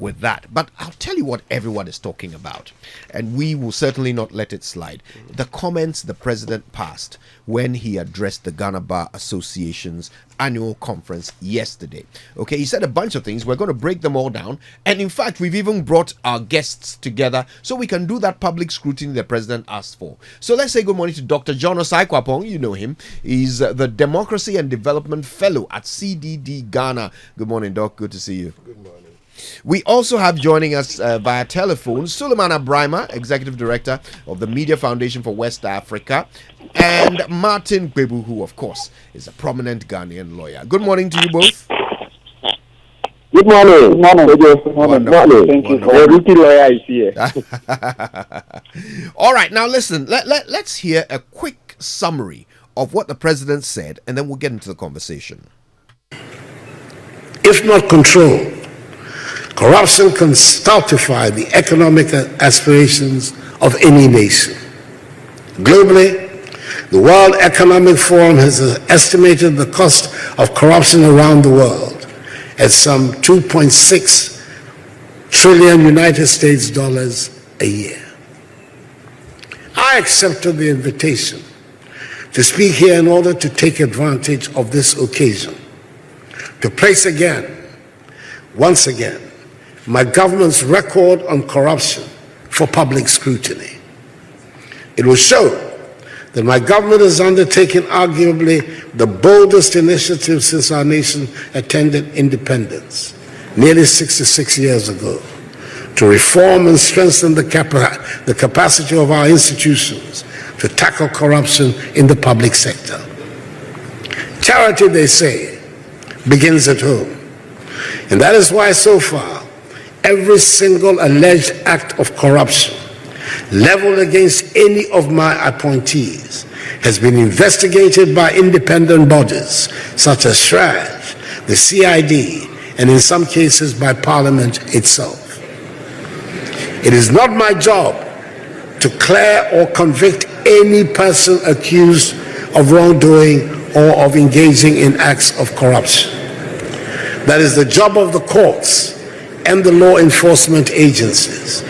with that. But I'll tell you what everyone is talking about, and we will certainly not let it slide. The comments the president passed when he addressed the Ghana Bar Association's annual conference yesterday. Okay, he said a bunch of things. We're going to break them all down. And in fact, we've even brought our guests together so we can do that public scrutiny the president asked for. So let's say good morning to Dr. John Osakwapong. You know him. He's the Democracy and Development Fellow at CDD Ghana. Good morning, Doc. Good to see you. Good morning. We also have joining us via telephone Sulemana Braima, Executive Director of the Media Foundation for West Africa, and Martin Kpebu, who of course is a prominent Ghanaian lawyer. Good morning to you both. Good morning. Good morning. Good morning. Wonderful. Thank you. The rookie lawyer is here. All right, now listen, let's hear a quick summary of what the president said, and then we'll get into the conversation. If not controlled, corruption can stultify the economic aspirations of any nation. Globally, the World Economic Forum has estimated the cost of corruption around the world at some 2.6 trillion United States dollars a year. I accepted the invitation to speak here in order to take advantage of this occasion to place once again, my government's record on corruption for public scrutiny. It will show that my government has undertaken arguably the boldest initiative since our nation attained independence, nearly 66 years ago, to reform and strengthen the capacity of our institutions to tackle corruption in the public sector. Charity, they say, begins at home. And that is why so far, every single alleged act of corruption leveled against any of my appointees has been investigated by independent bodies such as SHRAJ, the CID, and in some cases by Parliament itself. It is not my job to clear or convict any person accused of wrongdoing or of engaging in acts of corruption. That is the job of the courts and the law enforcement agencies.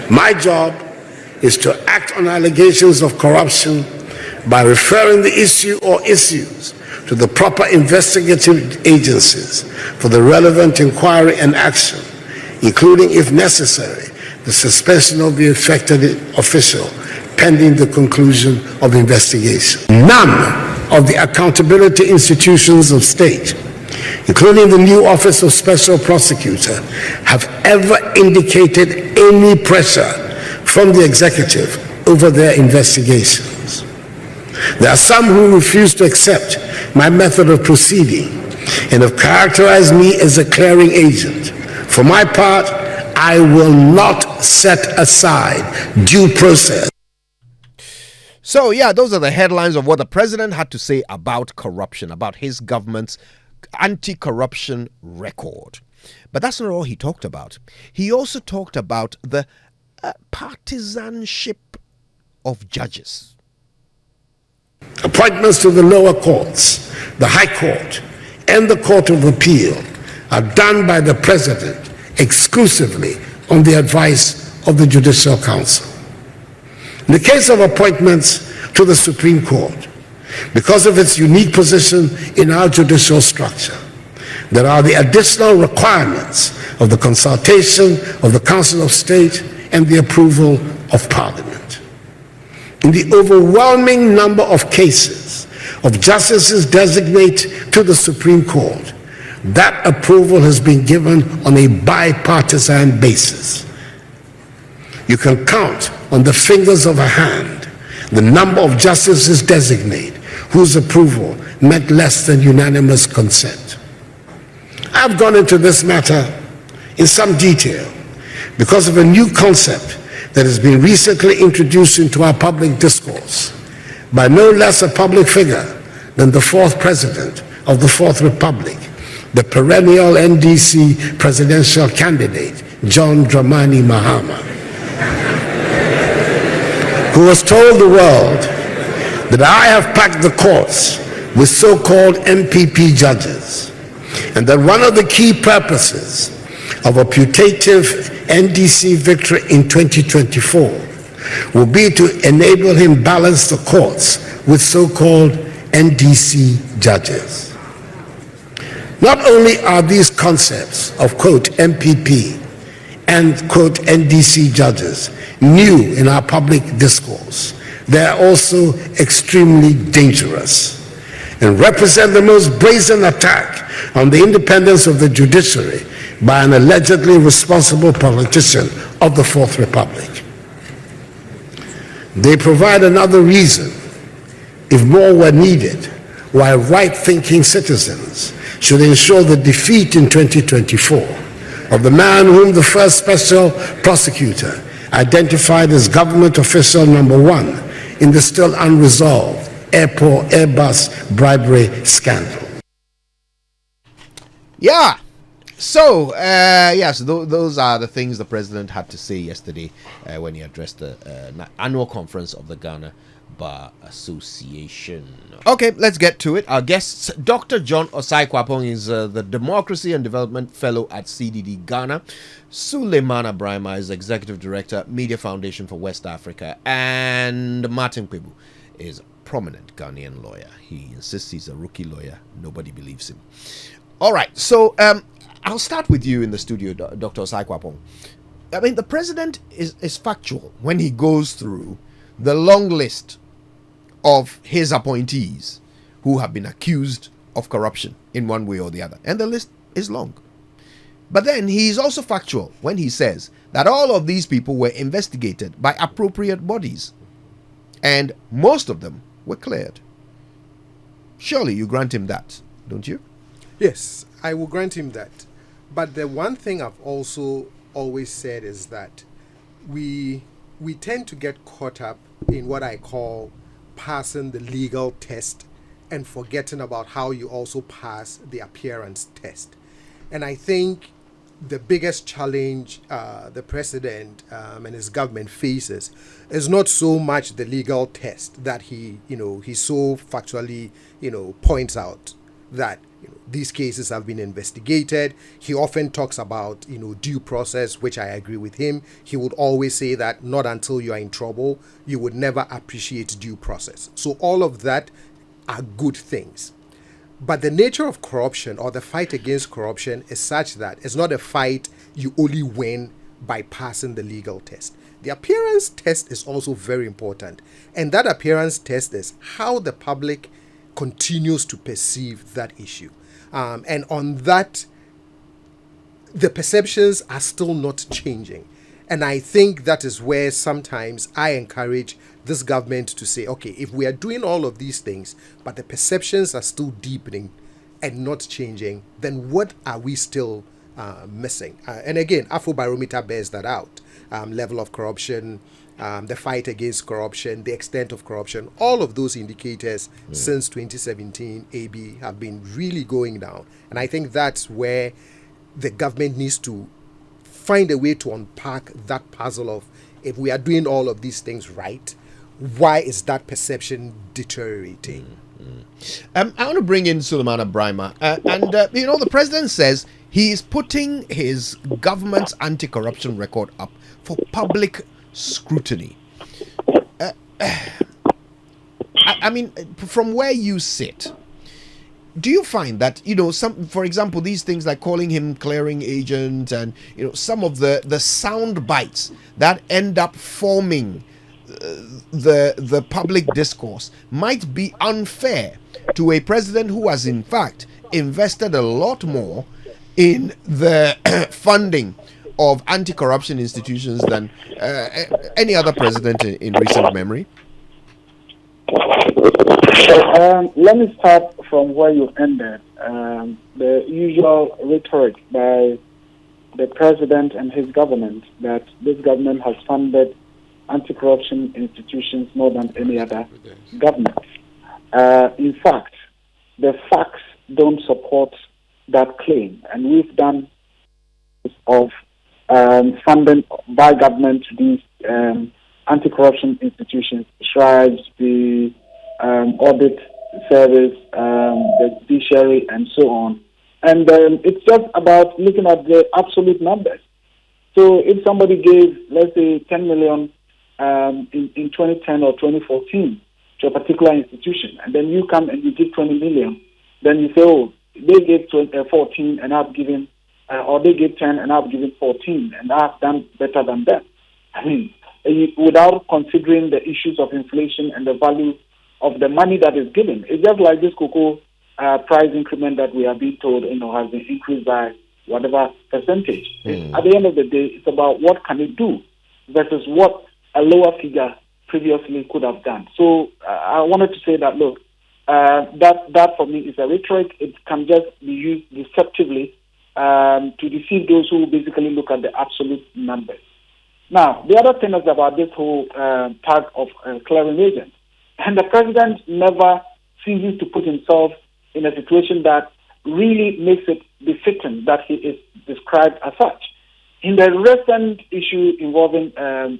My job is to act on allegations of corruption by referring the issue or issues to the proper investigative agencies for the relevant inquiry and action, including, if necessary, the suspension of the affected official pending the conclusion of investigation. None of the accountability institutions of state, including the new Office of Special Prosecutor, have ever indicated any pressure from the executive over their investigations. There are some who refuse to accept my method of proceeding and have characterized me as a clearing agent. For my part, I will not set aside due process. So, yeah, those are the headlines of what the president had to say about corruption, about his government's anti-corruption record. But that's not all he talked about. He also talked about the partisanship of judges. Appointments to the lower courts, the High Court, and the Court of Appeal are done by the President exclusively on the advice of the Judicial Council. In the case of appointments to the Supreme Court, because of its unique position in our judicial structure, there are the additional requirements of the consultation of the Council of State and the approval of Parliament. In the overwhelming number of cases of justices designate to the Supreme Court, that approval has been given on a bipartisan basis. You can count on the fingers of a hand the number of justices designate whose approval meant less than unanimous consent. I've gone into this matter in some detail because of a new concept that has been recently introduced into our public discourse by no less a public figure than the fourth president of the Fourth Republic, the perennial NDC presidential candidate, John Dramani Mahama, who has told the world that I have packed the courts with so-called MPP judges, and that one of the key purposes of a putative NDC victory in 2024 will be to enable him balance the courts with so-called NDC judges. Not only are these concepts of, quote, MPP and, quote, NDC judges new in our public discourse, they are also extremely dangerous and represent the most brazen attack on the independence of the judiciary by an allegedly responsible politician of the Fourth Republic. They provide another reason, if more were needed, why right-thinking citizens should ensure the defeat in 2024 of the man whom the first special prosecutor identified as government official number one in the still unresolved Airbus bribery scandal. Yeah. So, yes, those are the things the president had to say yesterday when he addressed the annual conference of the Ghana Bar Association. Okay, let's get to it. Our guests, Dr. John Osae-Kwapong is the Democracy and Development Fellow at CDD Ghana. Sulemana Braima is Executive Director, Media Foundation for West Africa. And Martin Kpebu is a prominent Ghanaian lawyer. He insists he's a rookie lawyer. Nobody believes him. All right, so I'll start with you in the studio, Dr. Osae-Kwapong. I mean, the president is factual when he goes through the long list of his appointees who have been accused of corruption in one way or the other. And the list is long. But then he's also factual when he says that all of these people were investigated by appropriate bodies. And most of them were cleared. Surely you grant him that, don't you? Yes, I will grant him that. But the one thing I've also always said is that we tend to get caught up in what I call passing the legal test and forgetting about how you also pass the appearance test. And I think the biggest challenge the president and his government faces is not so much the legal test that he so factually, points out that these cases have been investigated. He often talks about, due process, which I agree with him. He would always say that not until you are in trouble, you would never appreciate due process. So all of that are good things. But the nature of corruption or the fight against corruption is such that it's not a fight you only win by passing the legal test. The appearance test is also very important. And that appearance test is how the public continues to perceive that issue. And on that, the perceptions are still not changing. And I think that is where sometimes I encourage this government to say, okay, if we are doing all of these things, but the perceptions are still deepening and not changing, then what are we still missing? And again, Afrobarometer bears that out. Level of corruption, the fight against corruption, the extent of corruption, all of those indicators since 2017 AB have been really going down. And I think that's where the government needs to find a way to unpack that puzzle of, if we are doing all of these things right, why is that perception deteriorating? I want to bring in Sulemana Braima. The president says he is putting his government's anti-corruption record up for public scrutiny. I mean, from where you sit, do you find that, for example, these things like calling him clearing agent and, some of the sound bites that end up forming the public discourse might be unfair to a president who has in fact invested a lot more in the funding of anti-corruption institutions than any other president in recent memory? Let me start from where you ended. The usual rhetoric by the president and his government that this government has funded anti-corruption institutions more than any other government. In fact, the facts don't support that claim, and we've done of funding by government to these anti-corruption institutions, tribes, the audit service, the judiciary, and so on. And it's just about looking at the absolute numbers. So if somebody gave, let's say, 10 million in 2010 or 2014 to a particular institution, and then you come and you give 20 million, then you say, oh, they gave 14 and I've given, or they gave 10 and I've given 14 and I've done better than them. I mean, without considering the issues of inflation and the value of the money that is given. It's just like this cocoa price increment that we are being told, has been increased by whatever percentage. At the end of the day, it's about what can it do versus what a lower figure previously could have done. So I wanted to say that, look, that for me is a rhetoric. It can just be used deceptively to deceive those who basically look at the absolute numbers. Now, the other thing is about this whole tag of clearing agents. And the president never ceases to put himself in a situation that really makes it befitting that he is described as such. In the recent issue involving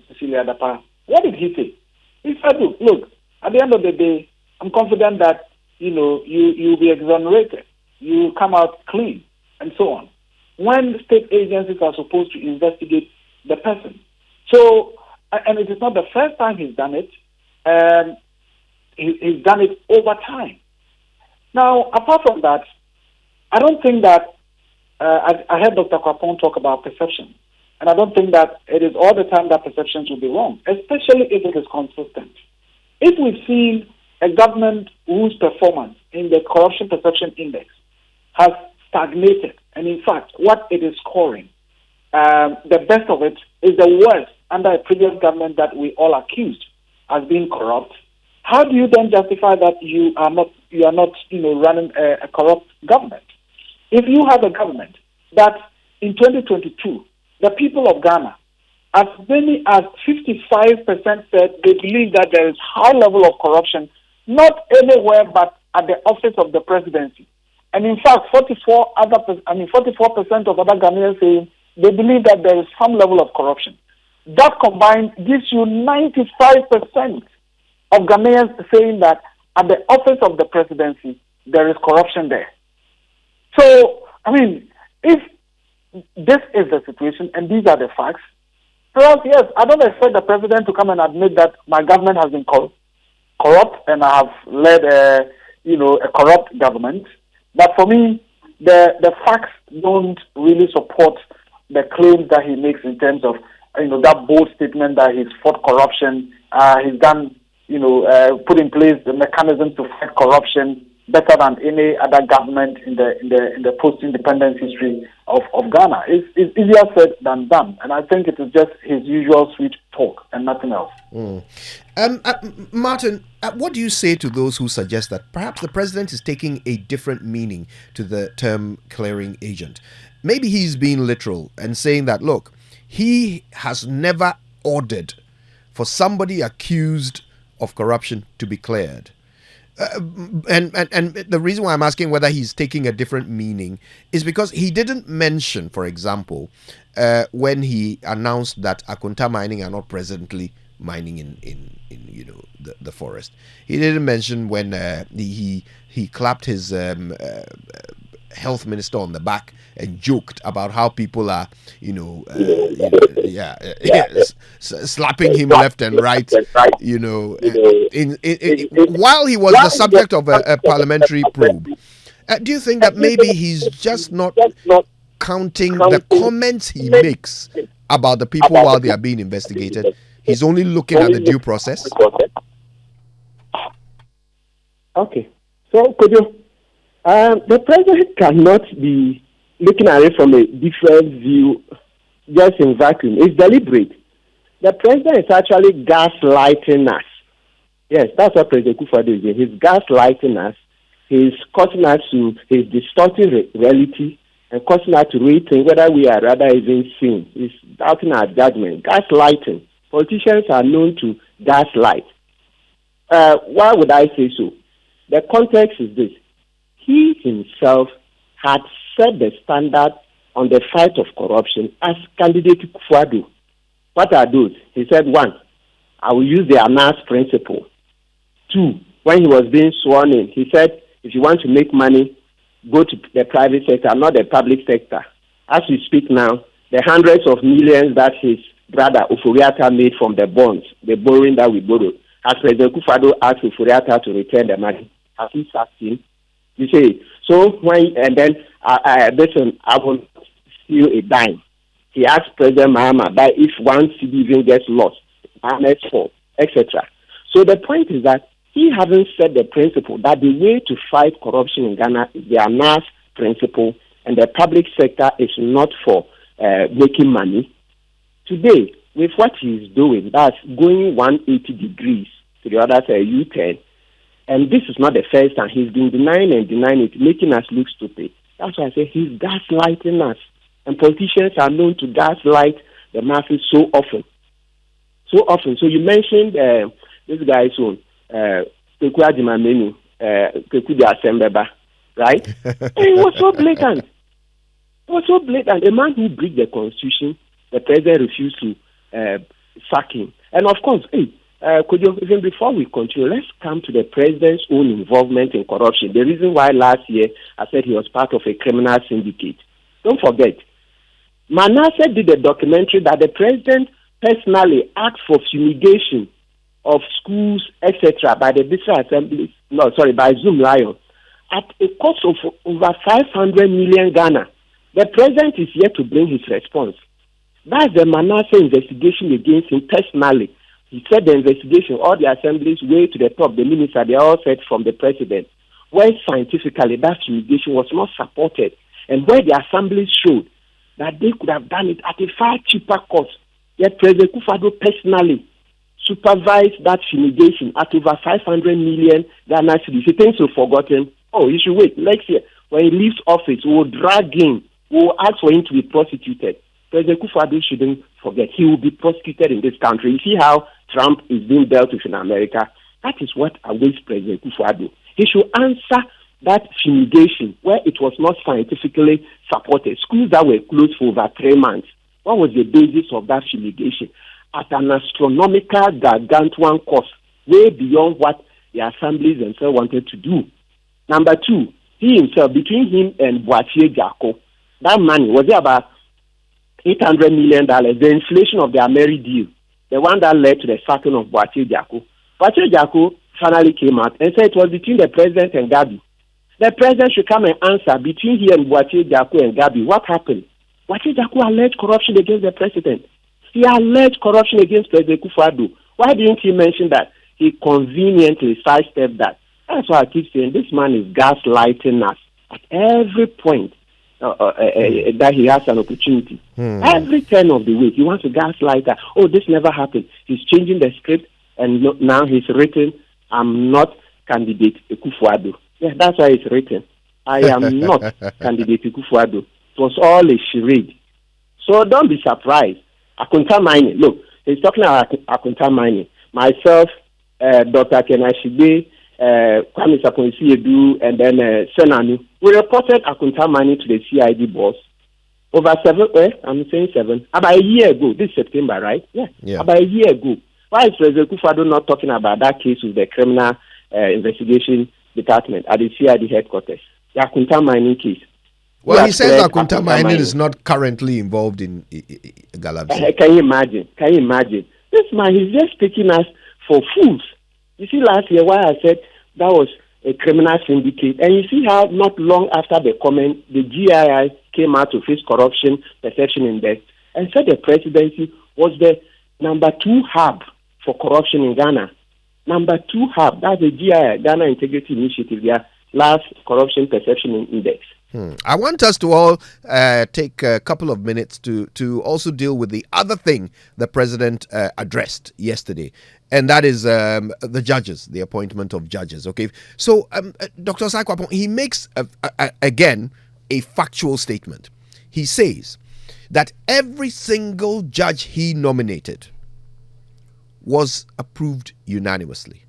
Cecilia Dapa, what did he say? He said, look, at the end of the day, I'm confident that, you'll be exonerated. You come out clean, and so on. When state agencies are supposed to investigate the person. So, and it is not the first time he's done it. He's done it over time. Now, apart from that, I don't think that, I heard Dr. Kwapong talk about perception, and I don't think that it is all the time that perceptions will be wrong, especially if it is consistent. If we've seen a government whose performance in the Corruption Perception Index has stagnated, and in fact, what it is scoring, the best of it is the worst under a previous government that we all accused as being corrupt, how do you then justify that you are not running a corrupt government? If you have a government that in 2022, the people of Ghana, as many as 55% said they believe that there is high level of corruption, not anywhere but at the office of the presidency. And in fact, 44% of other Ghanaians saying they believe that there is some level of corruption. That combined gives you 95% of Ghanaians saying that at the office of the presidency, there is corruption there. So, if this is the situation and these are the facts, perhaps, yes, I don't expect the president to come and admit that my government has been corrupt and I have led a corrupt government. But for me, the facts don't really support the claims that he makes in terms of, that bold statement that he's fought corruption, he's done, put in place the mechanisms to fight corruption better than any other government in the post-independence history of Ghana. It's easier said than done, and I think it is just his usual sweet talk and nothing else. Martin, what do you say to those who suggest that perhaps the president is taking a different meaning to the term clearing agent? Maybe he's being literal and saying that, look, he has never ordered for somebody accused of corruption to be cleared. And the reason why I'm asking whether he's taking a different meaning is because he didn't mention, for example, when he announced that Akunta mining are not presently mining in the forest. He didn't mention when he clapped his health minister on the back and joked about how people are, slapping him left and right, while he was the subject of a parliamentary probe. Do you think that maybe he's just not counting the comments he makes about the people while they are being investigated? He's only looking at the due process? Okay. So, could you... the president cannot be looking at it from a different view, just in vacuum. It's deliberate. The president is actually gaslighting us. Yes, that's what President Akufo-Addo is doing. He's gaslighting us. He's causing us to, he's distorting reality and causing us to rethink whether we are rather even seen. He's doubting our judgment. Gaslighting. Politicians are known to gaslight. Why would I say so? The context is this. He himself had set the standard on the fight of corruption as candidate Akufo-Addo. What are those? He said, 1, I will use the Anas principle. 2, when he was being sworn in, he said, if you want to make money, go to the private sector, not the public sector. As we speak now, the hundreds of millions that his brother Ofori-Atta made from the bonds, the borrowing that we borrowed, has President Akufo-Addo asked Ofori-Atta to return the money. Has he sacked him? You see, so when, and then, listen, I will steal a dime. He asked President Mahama that if one citizen gets lost, next fall, etc. So the point is that he hasn't set the principle that the way to fight corruption in Ghana is the ANAS principle, and the public sector is not for making money. Today, with what he's doing, that's going 180 degrees to the other side, U-turn, and this is not the first time. He's been denying it, making us look stupid. That's why I say he's gaslighting us. And politicians are known to gaslight the masses so often. So often. So you mentioned this guy's own, Kpebu Adimamenu, Kpebu Asembeba, right? And it was so blatant. It was so blatant. A man who breached the constitution, the president refused to sack him. And of course, could you, even before we continue, let's come to the president's own involvement in corruption. The reason why last year I said he was part of a criminal syndicate. Don't forget, Manasseh did a documentary that the president personally asked for fumigation of schools, etc., by the district assemblies, by Zoom Lion, at a cost of over 500 million Ghana. The president is yet to bring his response. That's the Manasseh investigation against him personally. He said the investigation, all the assemblies way to the top, the minister, they all said from the president, where scientifically that fumigation was not supported, and where the assemblies showed that they could have done it at a far cheaper cost. Yet President Akufo-Addo personally supervised that fumigation at over 500 million Ghana cedis. He thinks you've forgotten. Oh, you should wait. Next year, when he leaves office, we will drag him. We will ask for him to be prosecuted. President Akufo-Addo shouldn't forget. He will be prosecuted in this country. You see how Trump is being dealt with in America? That is what awaits President Akufo-Addo. He should answer that fumigation where it was not scientifically supported. Schools that were closed for over 3 months. What was the basis of that fumigation? At an astronomical, gargantuan cost, way beyond what the assemblies themselves wanted to do. Number two, he himself, between him and Boatie Jako, that money, was it about $800 million? The inflation of the Ameri deal, the one that led to the sacking of Boatie Jako. Boatie Jako finally came out and said it was between the president and Gabi. The president should come and answer between he and Boatie Jako and Gabi. What happened? Boatie Jako alleged corruption against the president. He alleged corruption against President Akufo-Addo. Why didn't he mention that? He conveniently sidestepped that. That's why I keep saying this man is gaslighting us at every point that he has an opportunity. Every turn of the week, he wants to gaslight us. Oh, this never happened. He's changing the script, and now he's written, I'm not candidate Akufo-Addo. Yeah, that's why it's written. I am not candidate Akufo-Addo. It was all a charade. So don't be surprised. Akunta mining. Look, he's talking about Akunta mining. Myself, Dr. Kenashibe, Kwame Saponsi-Edu, and then Senanu. We reported Akunta mining to the CID boss over 7, about a year ago. This September, right? Yeah. About a year ago. Why is President Akufo-Addo not talking about that case with the criminal investigation department at the CID headquarters? The Akunta mining case. Well, he says Akunta mining is not currently involved in Galamsey. Can you imagine? This man, he's just taking us for fools. You see, last year, why I said that was a criminal syndicate, and you see how not long after the comment, the GII came out to face corruption perception index and said the presidency was the number 2 hub for corruption in Ghana. Number 2 hub, that's the GII, Ghana Integrity Initiative, their last corruption perception index. I want us to all take a couple of minutes to also deal with the other thing the president addressed yesterday, and that is the judges, the appointment of judges. Okay, so Dr. Osae-Kwapong, he makes again a factual statement. He says that every single judge he nominated was approved unanimously,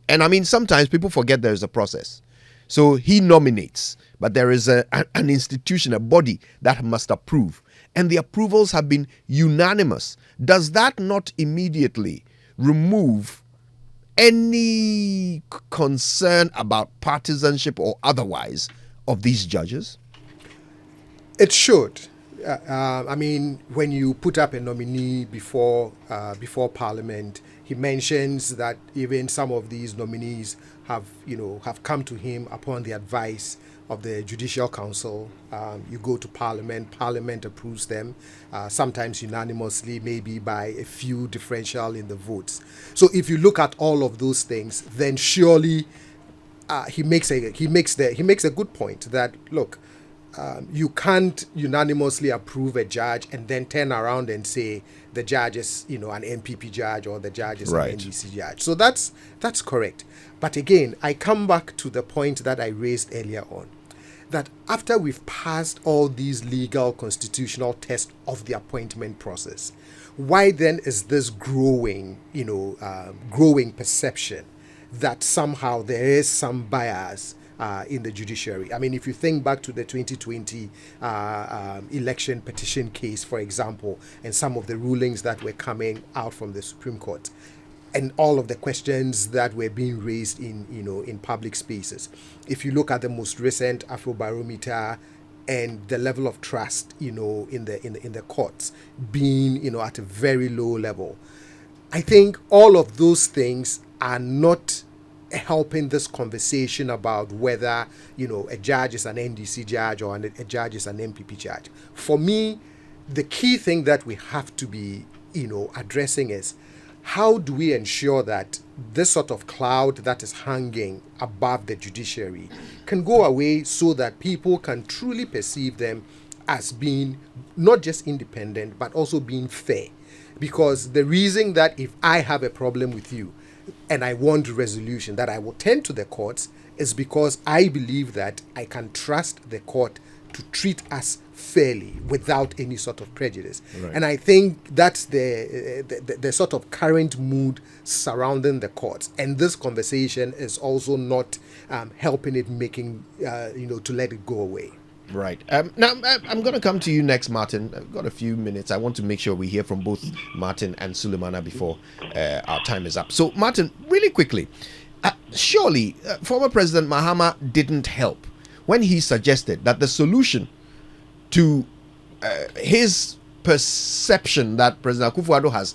and I mean sometimes people forget there is a process. So he nominates, but there is an institution, a body that must approve. And the approvals have been unanimous. Does that not immediately remove any concern about partisanship or otherwise of these judges? It should. I mean, when you put up a nominee before Parliament, he mentions that even some of these nominees have come to him upon the advice of the Judicial Council. You go to Parliament, Parliament approves them, sometimes unanimously, maybe by a few differential in the votes. So if you look at all of those things, then surely he makes a good point that, look, you can't unanimously approve a judge and then turn around and say the judge is, an NPP judge or the judge is Right. an NDC judge. So that's correct. But again, I come back to the point that I raised earlier on, that after we've passed all these legal constitutional tests of the appointment process, why then is this growing perception that somehow there is some bias in the judiciary? I mean, if you think back to the 2020 election petition case, for example, and some of the rulings that were coming out from the Supreme Court, and all of the questions that were being raised in public spaces. If you look at the most recent Afrobarometer and the level of trust, in the courts being, at a very low level, I think all of those things are not helping this conversation about whether, a judge is an NDC judge or a judge is an MPP judge. For me, the key thing that we have to be, addressing is, how do we ensure that this sort of cloud that is hanging above the judiciary can go away so that people can truly perceive them as being not just independent, but also being fair? Because the reason that if I have a problem with you and I want resolution, that I will turn to the courts, is because I believe that I can trust the court to treat us fairly without any sort of prejudice. Right. And I think that's the sort of current mood surrounding the courts. And this conversation is also not helping it making, to let it go away. Right. Now, I'm going to come to you next, Martin. I've got a few minutes. I want to make sure we hear from both Martin and Sulemana before our time is up. So, Martin, really quickly, surely former President Mahama didn't help when he suggested that the solution to his perception that President Akufo-Addo has,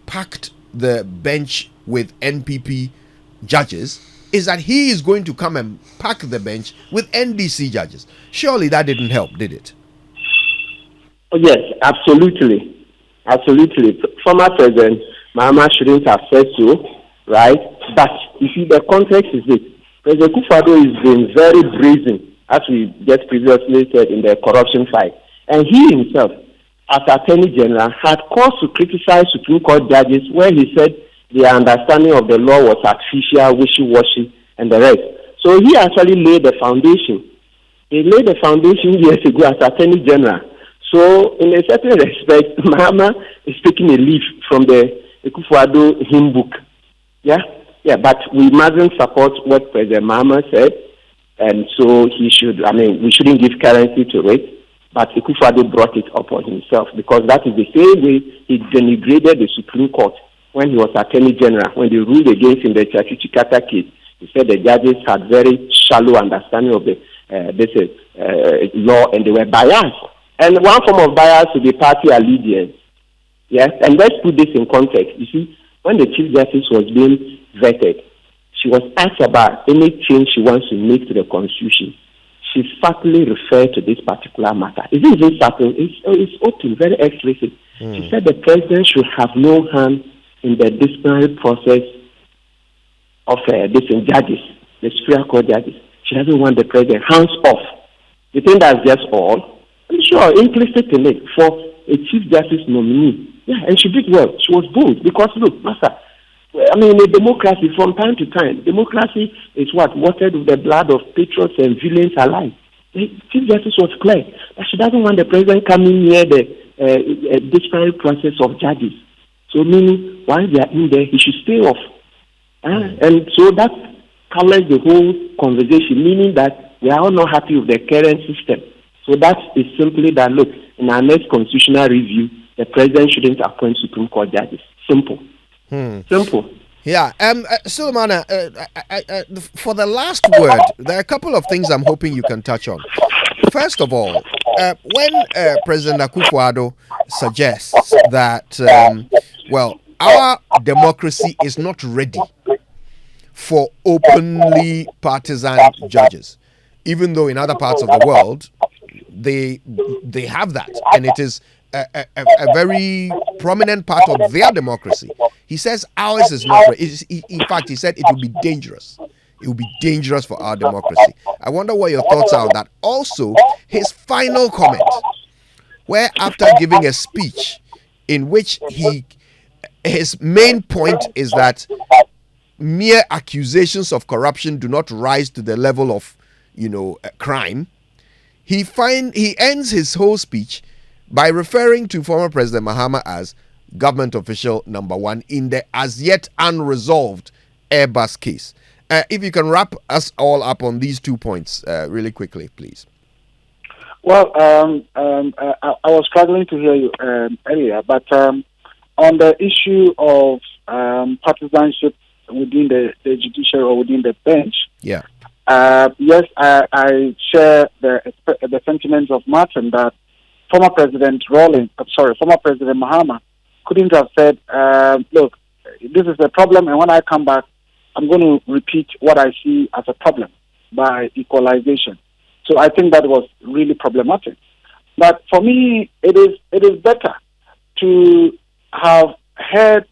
packed the bench with NPP judges is that he is going to come and pack the bench with NDC judges. Surely that didn't help, did it? Oh, yes, absolutely. Absolutely. Former President Mahama shouldn't have said so, right? But you see, the context is this. President Akufo-Addo has been very brazen, as we just previously said, in the corruption fight. And he himself, as Attorney General, had cause to criticize Supreme Court judges where he said their understanding of the law was artificial, wishy-washy, and the rest. So he actually laid the foundation. He laid the foundation years ago as Attorney General. So in a certain respect, Mahama is taking a leaf from the Akufo-Addo hymn book. Yeah, but we mustn't support what President Mahama said, and so we shouldn't give currency to it. But Akufo-Addo brought it upon himself, because that is the same way he denigrated the Supreme Court when he was Attorney General, when they ruled against him the Chachi-Chikata case. He said the judges had very shallow understanding of the law, and they were biased. And one form of bias would be party allegiance. Yes, and let's put this in context. You see, when the Chief Justice was being vetted, she was asked about any change she wants to make to the Constitution. She subtly referred to this particular matter. It isn't subtle, it's open, very explicit. She said the president should have no hand in the disciplinary process of different judges, the Supreme Court judges. She doesn't want the president hands off. You think that's just all? I'm sure implicit in it for a Chief Justice nominee. Yeah, and she did well. She was bold because, look, Master, I mean, a democracy, from time to time, democracy is watered with the blood of patriots and villains alike. The Chief Justice was clear that she doesn't want the president coming near the disciplinary process of judges. So, meaning, while they are in there, he should stay off. And so that colors the whole conversation, meaning that we are all not happy with the current system. So that is simply that, look, in our next constitutional review, the president shouldn't appoint Supreme Court judges. Simple. Simple. Yeah, Sulemana, for the last word, there are a couple of things I'm hoping you can touch on. First of all, when President Akufo-Addo suggests that, well, our democracy is not ready for openly partisan judges, even though in other parts of the world they have that, and it is a very prominent part of their democracy. He says ours is not ready. In fact, he said it will be dangerous. It will be dangerous for our democracy. I wonder what your thoughts are on that. Also, his final comment, where after giving a speech in which his main point is that mere accusations of corruption do not rise to the level of, crime. He ends his whole speech by referring to former President Mahama as government official number one in the as yet unresolved Airbus case. If you can wrap us all up on these 2 points really quickly, please. Well, I was struggling to hear you earlier, but on the issue of partisanship within the judiciary or within the bench, yeah. Yes, I share the sentiments of Martin that former President Mahama couldn't have said, look, this is the problem, and when I come back, I'm going to repeat what I see as a problem by equalization. So I think that was really problematic. But for me, it is better to have heard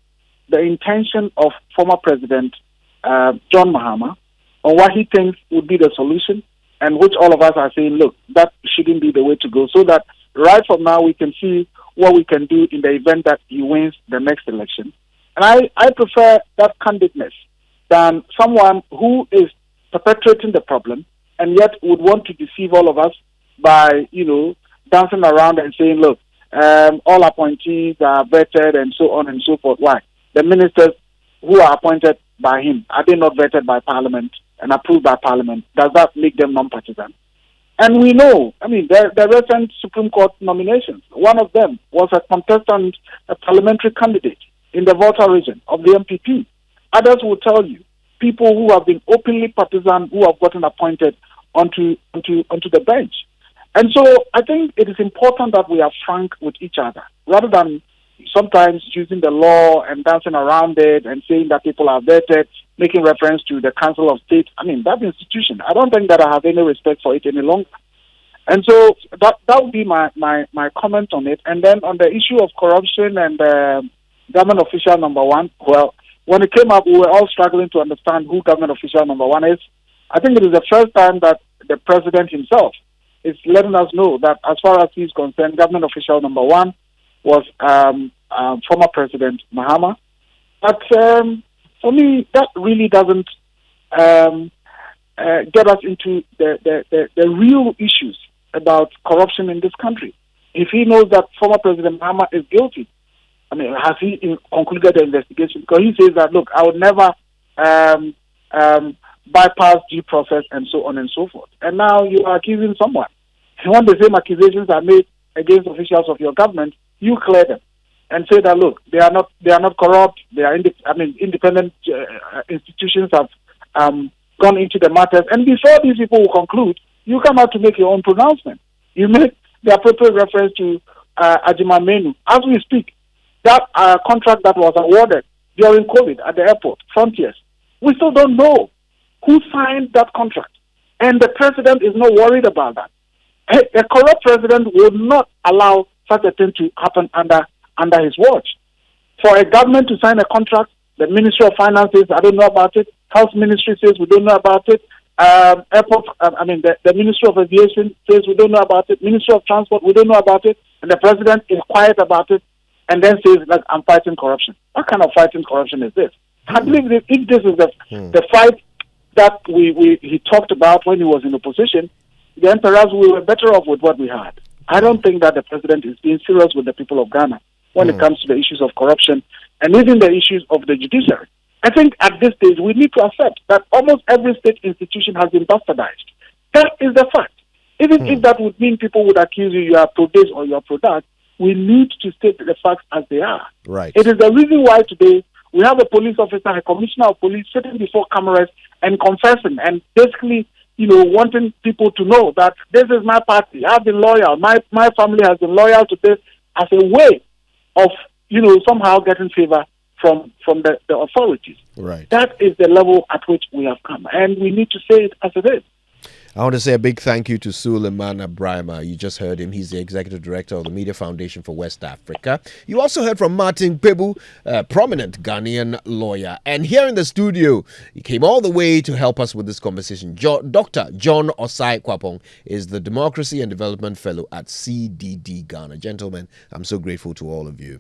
the intention of former President John Mahama on what he thinks would be the solution, and which all of us are saying, look, that shouldn't be the way to go, so that right from now we can see what we can do in the event that he wins the next election. And I prefer that candidness than someone who is perpetrating the problem and yet would want to deceive all of us by, dancing around and saying, look, all appointees are vetted and so on and so forth. Why? The ministers who are appointed by him, are they not vetted by Parliament and approved by Parliament? Does that make them non-partisan? And we know, the recent Supreme Court nominations, one of them was a contestant, a parliamentary candidate in the Volta region of the MPP. Others will tell you, people who have been openly partisan, who have gotten appointed onto the bench. And so I think it is important that we are frank with each other, rather than sometimes using the law and dancing around it and saying that people are vetted, making reference to the Council of State. That institution, I don't think that I have any respect for it any longer. And so that would be my comment on it. And then on the issue of corruption and government official number one, well, when it came up, we were all struggling to understand who government official number one is. I think it is the first time that the president himself is letting us know that as far as he's concerned, government official number one was former President Mahama. But for me, that really doesn't get us into the real issues about corruption in this country. If he knows that former President Mahama is guilty, has he concluded the investigation? Because he says that, look, I would never bypass due process and so on and so forth. And now you are accusing someone. And when the same accusations are made against officials of your government, you clear them and say that, look, they are not corrupt. They are independent institutions have gone into the matters. And before these people will conclude, you come out to make your own pronouncement. You make the appropriate reference to Ajima Menu. As we speak, that contract that was awarded during COVID at the airport, Frontiers, we still don't know who signed that contract. And the president is not worried about that. A corrupt president would not allow such a thing to happen under his watch. For a government to sign a contract, the Ministry of Finance says, I don't know about it. Health Ministry says, we don't know about it. The Ministry of Aviation says, we don't know about it. Ministry of Transport, we don't know about it. And the president is quiet about it and then says, like, I'm fighting corruption. What kind of fighting corruption is this? I believe that if this is the fight that he talked about when he was in opposition, then perhaps we were better off with what we had. I don't think that the president is being serious with the people of Ghana when it comes to the issues of corruption and even the issues of the judiciary. I think at this stage we need to accept that almost every state institution has been bastardized. That is the fact. Even if that would mean people would accuse you are pro this or you are pro that, we need to state the facts as they are. Right. It is the reason why today We have a police officer, a commissioner of police sitting before cameras and confessing and basically, wanting people to know that this is my party. I've been loyal. My family has been loyal to this as a way of, somehow getting favor from the authorities. Right. That is the level at which we have come. And we need to say it as it is. I want to say a big thank you to Sulemana Braima. You just heard him. He's the executive director of the Media Foundation for West Africa. You also heard from Martin Kpebu, a prominent Ghanaian lawyer. And here in the studio, he came all the way to help us with this conversation. Dr. John Osae-Kwapong is the Democracy and Development Fellow at CDD Ghana. Gentlemen, I'm so grateful to all of you.